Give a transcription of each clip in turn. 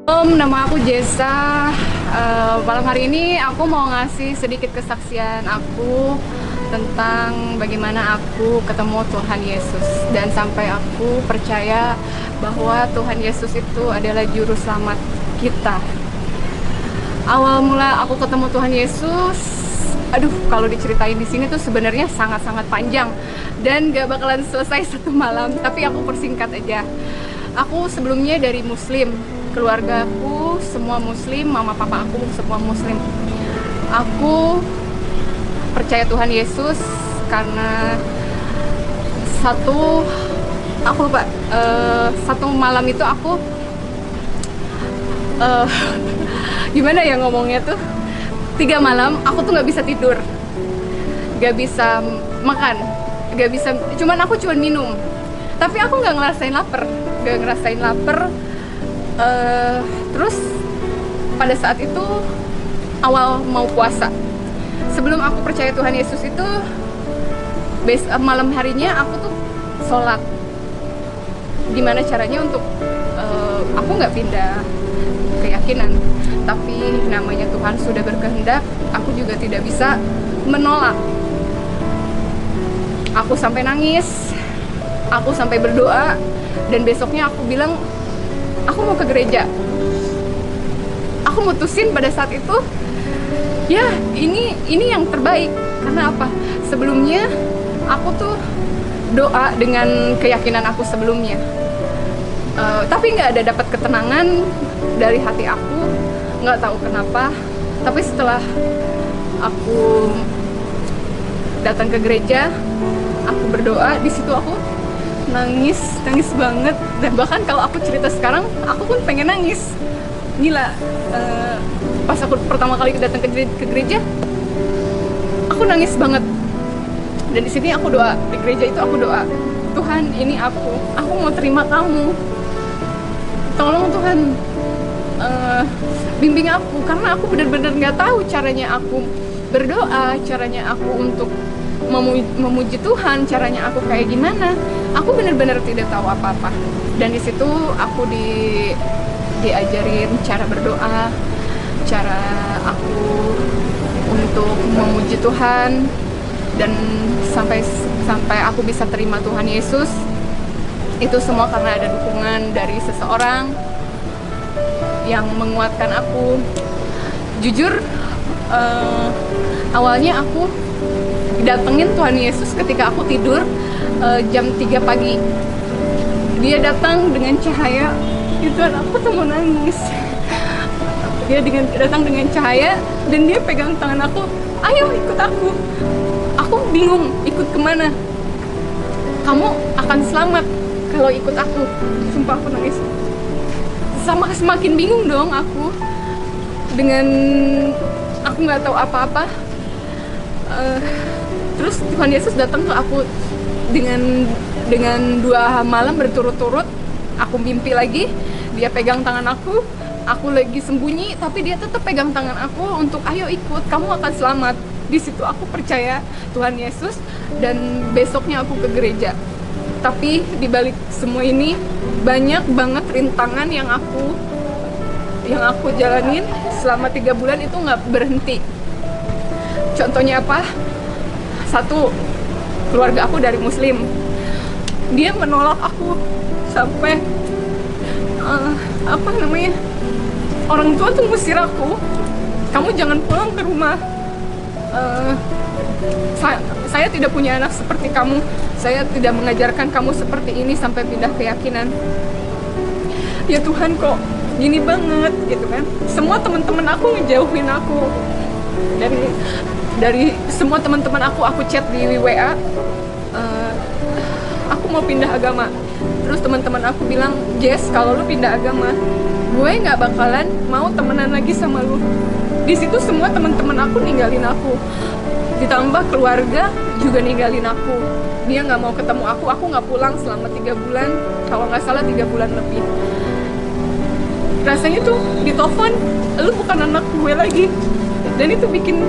Nama aku Jessa. Malam hari ini aku mau ngasih sedikit kesaksian aku tentang bagaimana aku ketemu Tuhan Yesus dan sampai aku percaya bahwa Tuhan Yesus itu adalah juru selamat kita. Awal mula aku ketemu Tuhan Yesus, kalau diceritain di sini tuh sebenarnya sangat-sangat panjang dan gak bakalan selesai satu malam, tapi aku persingkat aja. Aku sebelumnya dari Muslim, keluargaku semua Muslim, mama papa aku semua Muslim. Aku percaya Tuhan Yesus karena satu malam itu aku gimana ya ngomongnya tuh, 3 malam aku tuh nggak bisa tidur, nggak bisa makan, cuman minum, tapi aku nggak ngerasain lapar. Terus pada saat itu awal mau puasa, sebelum aku percaya Tuhan Yesus itu malam harinya aku tuh sholat. Gimana caranya untuk aku nggak pindah keyakinan, tapi namanya Tuhan sudah berkehendak, aku juga tidak bisa menolak. Aku sampai nangis, aku sampai berdoa, dan besoknya aku bilang aku mau ke gereja. Aku mutusin pada saat itu, ya ini yang terbaik. Karena apa? Sebelumnya aku tuh doa dengan keyakinan aku sebelumnya, tapi nggak ada dapat ketenangan dari hati aku, nggak tahu kenapa. Tapi setelah aku datang ke gereja, aku berdoa, di situ aku nangis banget. Dan bahkan kalau aku cerita sekarang, aku pun pengen nangis. Gila, pas aku pertama kali datang ke gereja, aku nangis banget. Dan di sini aku doa, di gereja itu aku doa, Tuhan, ini aku mau terima kamu. Tolong Tuhan, bimbing aku, karena aku benar-benar nggak tahu caranya aku berdoa, caranya aku untuk memuji Tuhan, caranya aku kayak gimana. Aku benar-benar tidak tahu apa-apa. Dan di situ aku diajarin cara berdoa, cara aku untuk memuji Tuhan, dan sampai aku bisa terima Tuhan Yesus. Itu semua karena ada dukungan dari seseorang yang menguatkan aku. Jujur, awalnya aku datengin Tuhan Yesus ketika aku tidur, jam 3 pagi. Dia datang dengan cahaya, itu aku tuh mau nangis. Dia datang dengan cahaya, dan dia pegang tangan aku, ayo ikut aku. Aku bingung ikut kemana. Kamu akan selamat kalau ikut aku. Sumpah aku nangis. Semakin bingung dong aku, dengan aku nggak tahu apa-apa. Terus Tuhan Yesus datang ke aku dengan 2 malam berturut-turut. Aku mimpi lagi, dia pegang tangan aku lagi sembunyi, tapi dia tetap pegang tangan aku untuk ayo ikut, kamu akan selamat. Di situ aku percaya Tuhan Yesus, dan besoknya aku ke gereja. Tapi dibalik semua ini banyak banget rintangan yang aku jalanin selama 3 bulan itu nggak berhenti. Contohnya apa? 1, keluarga aku dari Muslim, dia menolak aku sampai orang tua tuh ngusir aku, kamu jangan pulang ke rumah. Saya tidak punya anak seperti kamu, saya tidak mengajarkan kamu seperti ini sampai pindah keyakinan. Ya Tuhan, kok gini banget gitu kan. Semua teman-teman aku ngejauhin aku, dan dari semua teman-teman aku chat di WA, aku mau pindah agama. Terus teman-teman aku bilang, Jess, kalau lu pindah agama, gue nggak bakalan mau temenan lagi sama lu. Di situ semua teman-teman aku ninggalin aku, ditambah keluarga juga ninggalin aku. Dia nggak mau ketemu aku nggak pulang selama 3 bulan, kalau nggak salah 3 bulan lebih. Rasanya tuh di telepon, lu bukan anak gue lagi. Dan itu bikin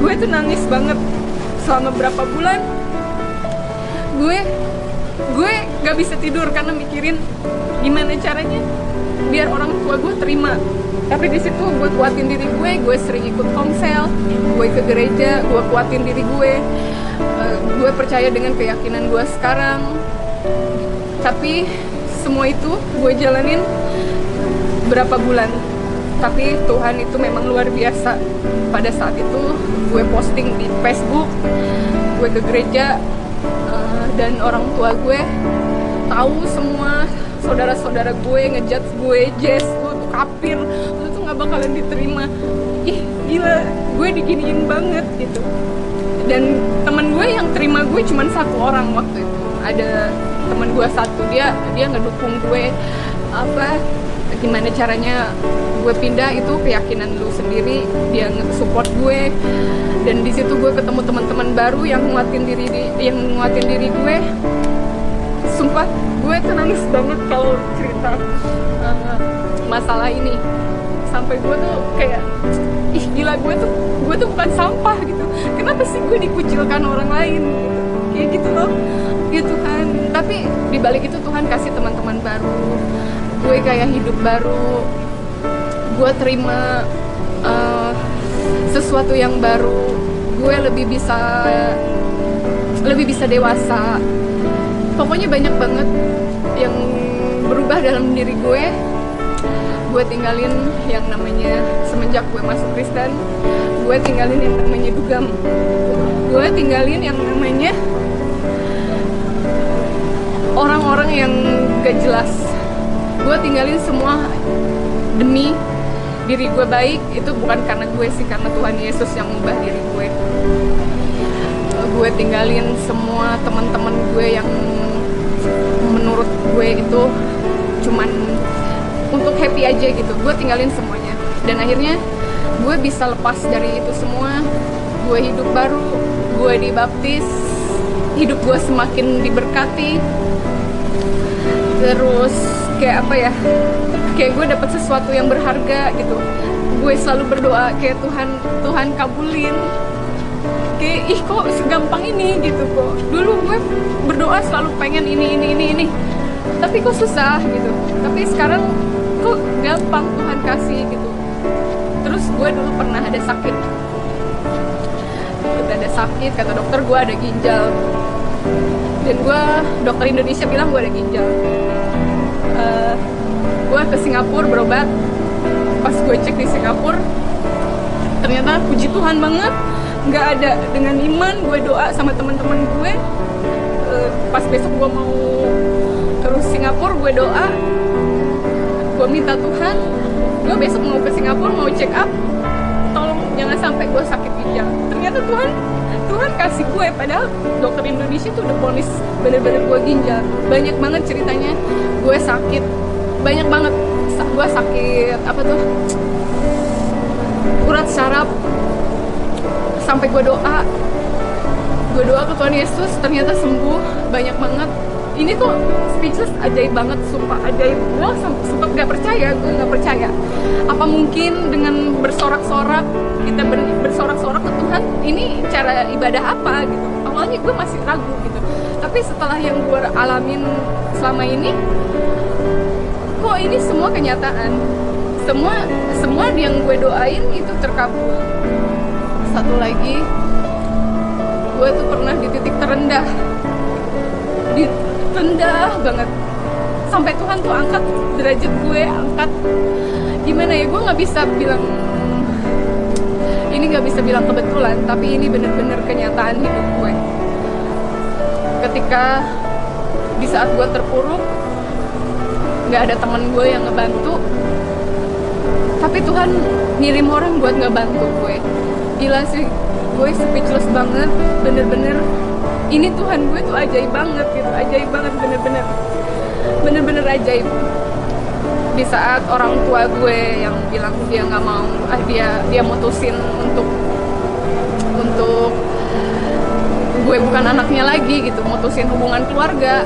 gue tuh nangis banget. Selama berapa bulan gue nggak bisa tidur karena mikirin gimana caranya biar orang tua gue terima. Tapi di situ gue kuatin diri gue sering ikut komsel, gue ke gereja, gue kuatin diri gue percaya dengan keyakinan gue sekarang. Tapi semua itu gue jalanin berapa bulan, tapi Tuhan itu memang luar biasa. Pada saat itu gue posting di Facebook, gue ke gereja, dan orang tua gue tahu semua. Saudara-saudara gue ngejudge gue, Jess, lu tuh kafir, lu tuh gak bakalan diterima. Ih gila, gue diginiin banget gitu. Dan teman gue yang terima gue cuman satu orang waktu itu. Ada teman gue satu, dia ngedukung gue, gimana caranya gue pindah, itu keyakinan lu sendiri, dia nge-support gue. Dan di situ gue ketemu teman-teman baru yang nguatin diri gue. Sumpah gue tuh nangis banget kalau cerita masalah ini. Sampai gue tuh kayak, ih gila, gue tuh bukan sampah gitu. Kenapa sih gue dikucilkan orang lain gitu? Kayak gitu loh, gitu kan. Tapi dibalik itu Tuhan kasih teman-teman baru, gue kayak hidup baru, gue terima sesuatu yang baru, gue lebih bisa dewasa. Pokoknya banyak banget yang berubah dalam diri gue. Gue tinggalin yang namanya, semenjak gue masuk Kristen, gue tinggalin yang namanya dugem, gue tinggalin yang namanya orang-orang yang gak jelas. Gue tinggalin semua demi diri gue baik. Itu bukan karena gue sih, karena Tuhan Yesus yang mengubah diri gue. Gue tinggalin semua teman-teman gue yang menurut gue itu cuman untuk happy aja gitu. Gue tinggalin semuanya. Dan akhirnya gue bisa lepas dari itu semua. Gue hidup baru, gue dibaptis, hidup gue semakin diberkati. Terus kayak apa ya, kayak gue dapet sesuatu yang berharga gitu. Gue selalu berdoa kayak Tuhan kabulin. Kayak ih kok segampang ini gitu kok. Dulu gue berdoa selalu pengen ini, tapi kok susah gitu. Tapi sekarang kok gampang Tuhan kasih gitu. Terus gue dulu pernah ada sakit, kata dokter gue ada ginjal. Dan dokter Indonesia bilang gue ada ginjal. Gue ke Singapura berobat. Pas gue cek di Singapura, ternyata puji Tuhan banget, nggak ada. Dengan iman gue doa sama teman-teman gue. Pas besok gue mau terus Singapura, gue doa, gue minta Tuhan, gue besok mau ke Singapura, mau check up, tolong jangan sampai gue sakit ginjal. Ternyata Tuhan kasih gue, padahal dokter Indonesia tuh udah ponis bener-bener gue ginjal. Banyak banget ceritanya, gue sakit, banyak banget. Gue sakit urat saraf, sampai gue doa ke Tuhan Yesus, ternyata sembuh. Banyak banget. Ini tuh speechless, ajaib banget, sumpah ajaib. Gue sempat gak percaya, apa mungkin dengan bersorak-sorak, kita bersorak-sorak ke Tuhan, ini cara ibadah apa gitu. Awalnya gue masih ragu gitu, tapi setelah yang gue alamin selama ini, kok ini semua kenyataan, semua yang gue doain itu terkabul. Satu lagi, gue tuh pernah di titik terendah banget, sampai Tuhan tuh angkat derajat gue, gimana ya, gue nggak bisa bilang kebetulan, tapi ini bener-bener kenyataan hidup gue. Ketika di saat gue terpuruk, nggak ada teman gue yang ngebantu, tapi Tuhan ngirim orang buat ngebantu gue. Gila sih, gue speechless banget, bener-bener. Ini Tuhan gue tuh ajaib banget gitu, ajaib banget, bener-bener ajaib. Di saat orang tua gue yang bilang dia nggak mau, dia mutusin untuk gue bukan anaknya lagi gitu, mutusin hubungan keluarga,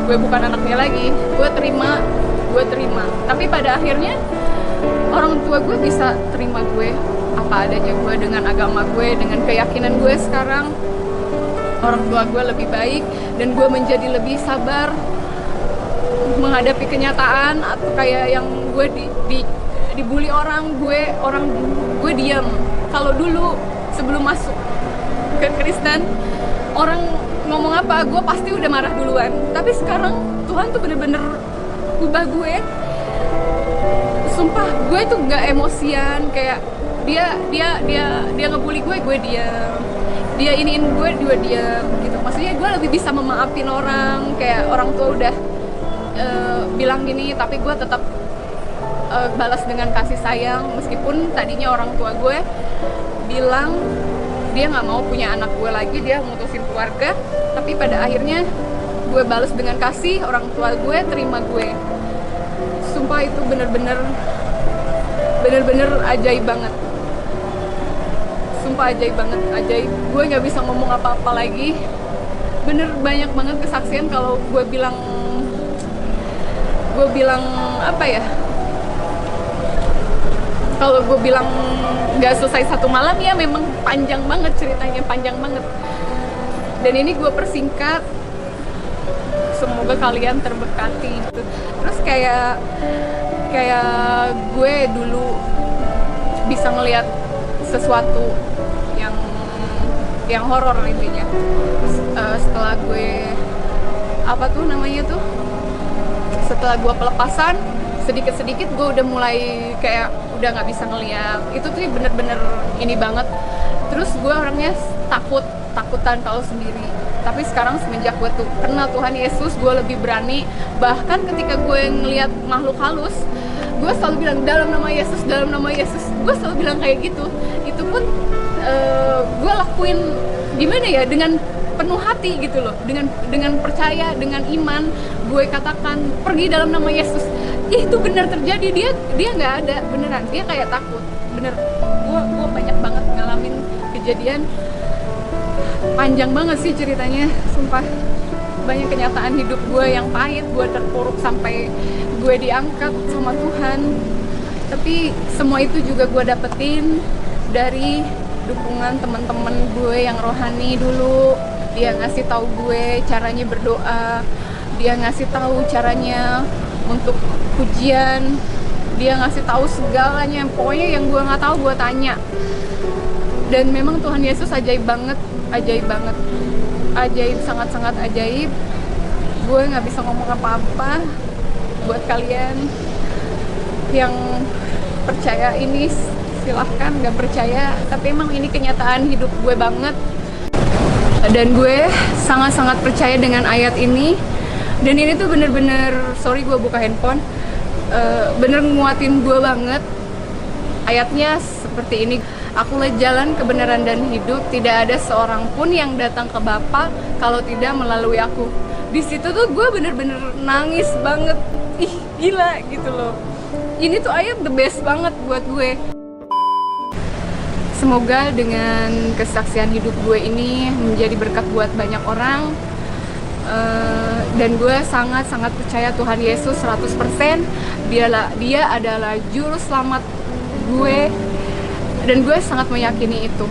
gue bukan anaknya lagi, gue terima. Tapi pada akhirnya orang tua gue bisa terima gue apa adanya gue, dengan agama gue, dengan keyakinan gue sekarang. orang tua gue lebih baik, dan gue menjadi lebih sabar menghadapi kenyataan. Atau kayak yang gue dibully orang gue diam. Kalau dulu sebelum masuk ke Kristen, orang ngomong apa gue pasti udah marah duluan. Tapi sekarang Tuhan tuh bener-bener ubah gue. Sumpah gue tuh nggak emosian. Kayak dia ngebully gue diam. Dia iniin gue diam gitu. Maksudnya gue lebih bisa memaafin orang. Kayak orang tua udah bilang gini, tapi gue tetap balas dengan kasih sayang. Meskipun tadinya orang tua gue bilang dia nggak mau punya anak gue lagi, dia mutusin keluarga, tapi pada akhirnya gue balas dengan kasih. Orang tua gue terima gue. Sumpah itu bener-bener ajaib banget. Sumpah ajaib banget, ajaib. Gue nggak bisa ngomong apa-apa lagi. Bener banyak banget kesaksian. Kalau gue bilang apa ya, kalau gue bilang nggak selesai satu malam, ya memang panjang banget ceritanya, panjang banget. Dan ini gue persingkat. Semoga kalian terberkati gitu. Terus kayak gue dulu bisa ngelihat sesuatu yang horor intinya. Setelah gue setelah gue pelepasan, sedikit-sedikit gue udah mulai kayak udah nggak bisa ngeliat. Itu tuh bener-bener ini banget. Terus gue orangnya takutan kalau sendiri. Tapi sekarang semenjak gue tuh kenal Tuhan Yesus, gue lebih berani. Bahkan ketika gue ngeliat makhluk halus, gue selalu bilang dalam nama Yesus, dalam nama Yesus. Gue selalu bilang kayak gitu. Itu pun gue lakuin gimana ya, dengan penuh hati gitu loh, dengan percaya, dengan iman. Gue katakan pergi dalam nama Yesus. Itu benar terjadi. Dia nggak ada, beneran. Dia kayak takut, bener. Gue banyak banget ngalamin kejadian. Panjang banget sih ceritanya, sumpah. Banyak kenyataan hidup gue yang pahit. Gue terpuruk sampai gue diangkat sama Tuhan. Tapi semua itu juga gue dapetin dari dukungan teman-teman gue yang rohani dulu. Dia ngasih tahu gue caranya berdoa, dia ngasih tahu caranya untuk pujian, dia ngasih tahu segalanya. Pokoknya yang gue nggak tahu gue tanya. Dan memang Tuhan Yesus ajaib banget, ajaib, sangat-sangat ajaib. Gue nggak bisa ngomong apa-apa. Buat kalian yang percaya ini silahkan, nggak percaya, tapi emang ini kenyataan hidup gue banget. Dan gue sangat-sangat percaya dengan ayat ini. Dan ini tuh bener-bener, sorry gue buka handphone, bener nguatin gue banget. Ayatnya seperti ini: akulah jalan, kebenaran, dan hidup. Tidak ada seorang pun yang datang ke Bapa kalau tidak melalui aku. Di situ tuh gue bener-bener nangis banget. Ih, gila gitu loh. Ini tuh ayat the best banget buat gue. Semoga dengan kesaksian hidup gue ini menjadi berkat buat banyak orang. Dan gue sangat-sangat percaya Tuhan Yesus 100%. Dia adalah juru selamat gue. Dan gue sangat meyakini itu.